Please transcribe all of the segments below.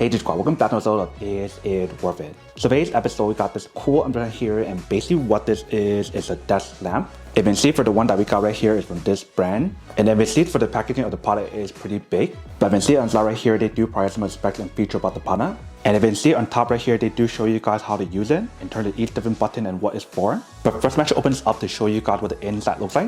Hey Discord, welcome back to another episode of Is It Worth It? So today's episode, we got this cool umbrella here, and basically what this is a desk lamp. And basically for the one that we got right here is from this brand. And then basically for the packaging of the product is pretty big. But basically on the slide right here, they do provide some specs and features about the product. And if you see on top right here, they do show you guys how to use it in terms of each different button and what it's for. But first I'm actually open this up to show you guys what the inside looks like.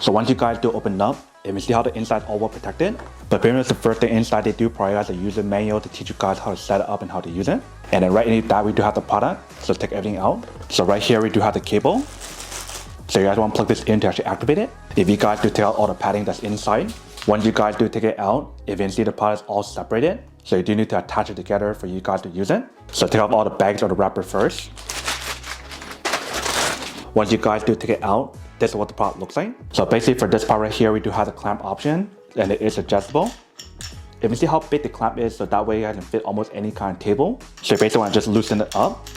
So once you guys do open it up, you can see how the inside is all well protected. But pretty much the first thing inside, they do provide us a user manual to teach you guys how to set it up and how to use it. And then right underneath that, we do have the product. So let's take everything out. So right here, we do have the cable. So you guys want to plug this in to actually activate it. If you guys do take out all the padding that's inside, once you guys do take it out, if you can see the product is all separated. So you do need to attach it together for you guys to use it. So take off all the bags or the wrapper first. Once you guys do take it out, this is what the product looks like. So basically for this part right here, we do have the clamp option and it is adjustable. If you see how big the clamp is, so that way you can fit almost any kind of table. So you basically want to just loosen it up.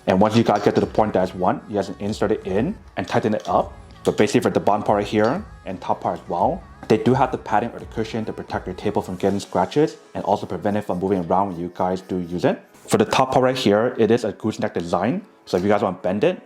And once you guys get to the point that you want, you guys can insert it in and tighten it up. So basically for the bottom part right here and top part as well, they do have the padding or the cushion to protect your table from getting scratches and also prevent it from moving around when you guys do use it. For the top part right here, it is a gooseneck design. So if you guys want to bend it,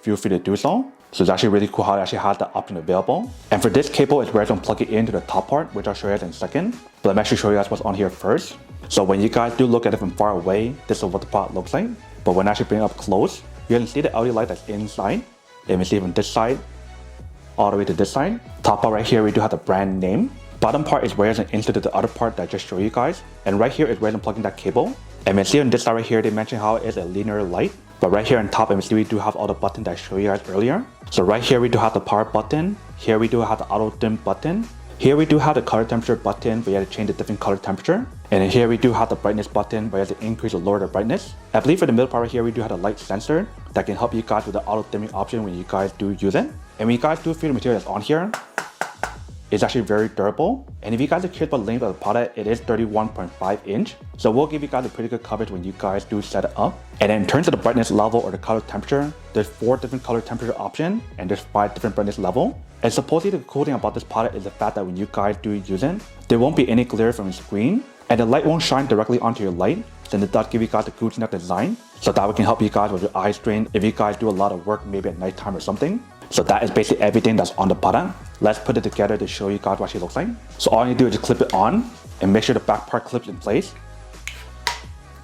feel free to do so. So it's actually really cool how it actually has that option available. And for this cable, it's where you can plug it into the top part, which I'll show you guys in a second. But let me actually show you guys what's on here first. So when you guys do look at it from far away, this is what the product looks like. But when I actually bring it up close, you can see the LED light that's inside. You can see from this side, all the way to this side. Top part right here, we do have the brand name. Bottom part is where you can insert the other part that I just showed you guys. And right here is where you can plug in that cable. And you can see on this side right here, they mentioned how it is a linear light. But right here on top, you see we do have all the buttons that I showed you guys earlier. So right here, we do have the power button. Here we do have the auto dim button. Here we do have the color temperature button where you have to change the different color temperature. And then here we do have the brightness button where you have to increase or lower the brightness. I believe for the middle part right here, we do have the light sensor that can help you guys with the auto dimming option when you guys do use it. And when you guys do feel the material that's on here, it's actually very durable. And if you guys are curious about the length of the product, it is 31.5 inch. So we'll give you guys a pretty good coverage when you guys do set it up. And then in terms of the brightness level or the color temperature, there's 4 different color temperature options and there's 5 different brightness level. And supposedly the cool thing about this product is the fact that when you guys do use it, there won't be any glare from the screen and the light won't shine directly onto your light. Then it does give you guys the gooseneck design. So that can help you guys with your eye strain if you guys do a lot of work maybe at nighttime or something. So that is basically everything that's on the product. Let's put it together to show you guys what she looks like. So all you do is just clip it on and make sure the back part clips in place.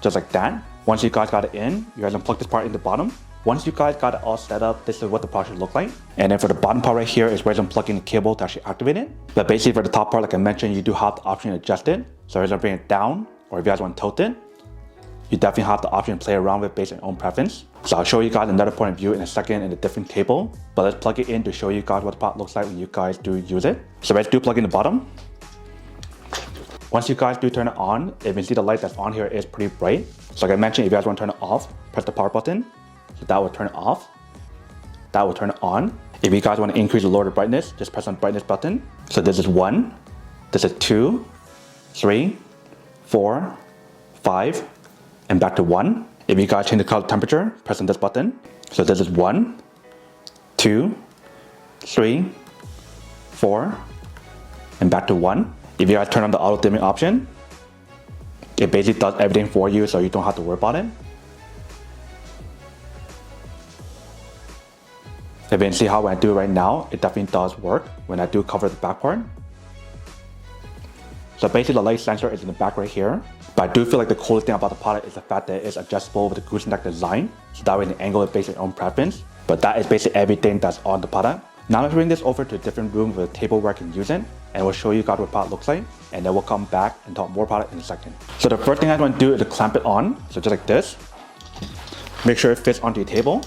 Just like that. Once you guys got it in, you guys can plug this part in the bottom. Once you guys got it all set up, this is what the product should look like. And then for the bottom part right here is where you can plug in the cable to actually activate it. But basically for the top part, like I mentioned, you do have the option to adjust it. So if you bring it down or if you guys want to tilt it, you definitely have the option to play around with based on your own preference. So I'll show you guys another point of view in a second in a different table. But let's plug it in to show you guys what the product looks like when you guys do use it. So let's do plug in the bottom. Once you guys do turn it on, you can see the light that's on here is pretty bright. So like I mentioned, if you guys want to turn it off, press the power button. So that will turn it off. That will turn it on. If you guys want to increase or lower the brightness, just press on the brightness button. So this is 1, this is 2, 3, 4, 5, and back to 1. If you guys change the color temperature, press on this button. So this is 1, 2, 3, 4, and back to 1. If you guys turn on the auto dimming option, it basically does everything for you so you don't have to worry about it. If you can see how when I do it right now, it definitely does work when I do cover the back part. So basically the light sensor is in the back right here. But I do feel like the coolest thing about the product is the fact that it's adjustable with the gooseneck design. So that way you can angle it based on your own preference. But that is basically everything that's on the product. Now let's bring this over to a different room with a table where I can use it. And we'll show you guys what the product looks like. And then we'll come back and talk more about it in a second. So the first thing I want to do is to clamp it on. So just like this. Make sure it fits onto your table.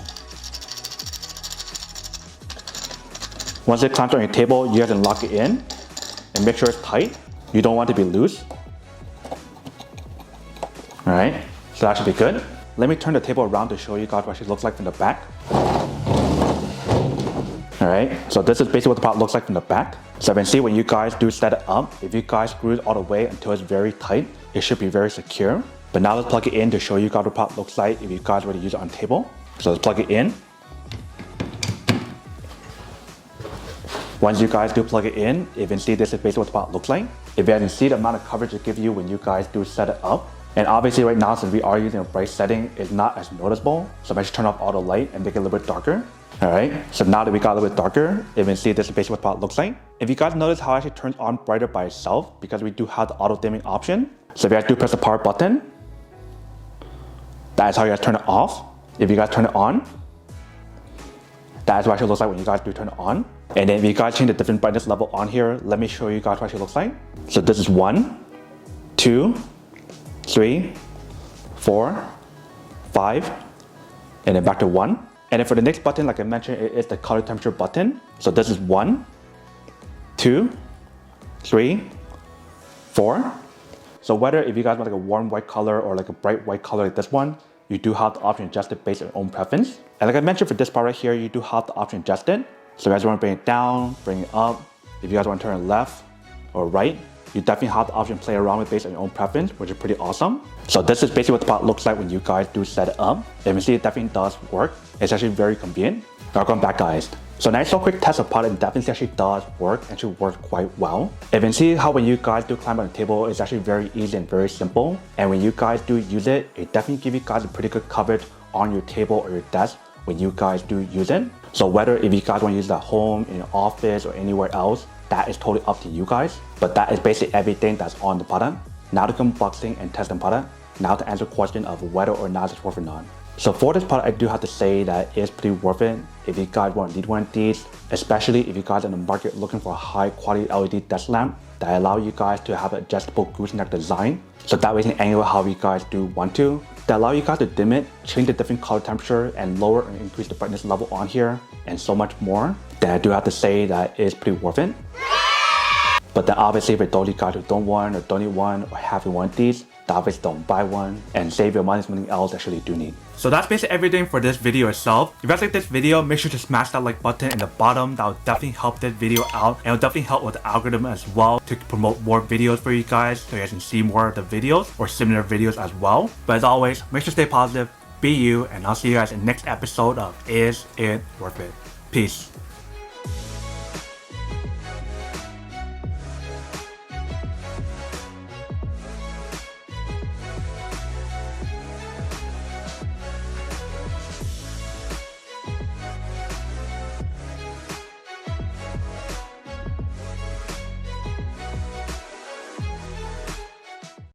Once it clamps on your table, you guys can lock it in and make sure it's tight. You don't want it to be loose. Alright, so that should be good. Let me turn the table around to show you guys what it looks like from the back. Alright, so this is basically what the product looks like from the back. So you can see when you guys do set it up, if you guys screw it all the way until it's very tight, it should be very secure. But now let's plug it in to show you guys what the product looks like if you guys were to use it on the table. So let's plug it in. Once you guys do plug it in, you can see this is basically what the product looks like. If you guys can see the amount of coverage it gives you when you guys do set it up. And obviously right now, since we are using a bright setting, it's not as noticeable. So I'm going to turn off auto light and make it a little bit darker. Alright, so now that we got a little bit darker, you can see this is basically what the product looks like. If you guys notice how it actually turns on brighter by itself, because we do have the auto dimming option. So if you guys do press the power button, that is how you guys turn it off. If you guys turn it on, that is what it actually looks like when you guys do turn it on. And then if you guys change the different brightness level on here, let me show you guys what it actually looks like. So this is 1, 2, 3, 4, 5, and then back to 1. And then for the next button, like I mentioned, it is the color temperature button. So this is 1, 2, 3, 4. So whether if you guys want like a warm white color or like a bright white color like this one, you do have the option to adjust it based on your own preference. And like I mentioned for this part right here, you do have the option to adjust it. So if you guys want to bring it down, bring it up. If you guys want to turn it left or right, you definitely have the option to play around with based on your own preference, which is pretty awesome. So this is basically what the product looks like when you guys do set it up. And you can see it definitely does work. It's actually very convenient. Now going back guys. So nice little quick test of product, it definitely actually does work and actually works quite well. You can see how when you guys do climb on the table, it's actually very easy and very simple. And when you guys do use it, it definitely gives you guys a pretty good coverage on your table or your desk when you guys do use it. So whether if you guys want to use it at home, in your office or anywhere else, that is totally up to you guys. But that is basically everything that's on the product. Now to unboxing and testing product. Now to answer the question of whether or not it's worth or not. So for this product, I do have to say that it's pretty worth it if you guys want to need one of these, especially if you guys are in the market looking for a high quality LED desk lamp that allow you guys to have an adjustable gooseneck design. So that way you can angle how you guys do want to. That allow you guys to dim it, change the different color temperature, and lower and increase the brightness level on here, and so much more. Then I do have to say that it's pretty worth it. But then obviously for those of you guys who don't want or don't need one or haven't want these, obviously don't buy one and save your money on something else that you actually do need. So that's basically everything for this video itself. If you guys like this video, make sure to smash that like button in the bottom. That will definitely help this video out, and it will definitely help with the algorithm as well to promote more videos for you guys so you guys can see more of the videos or similar videos as well. But as always, make sure to stay positive, be you, and I'll see you guys in the next episode of Is It Worth It? Peace.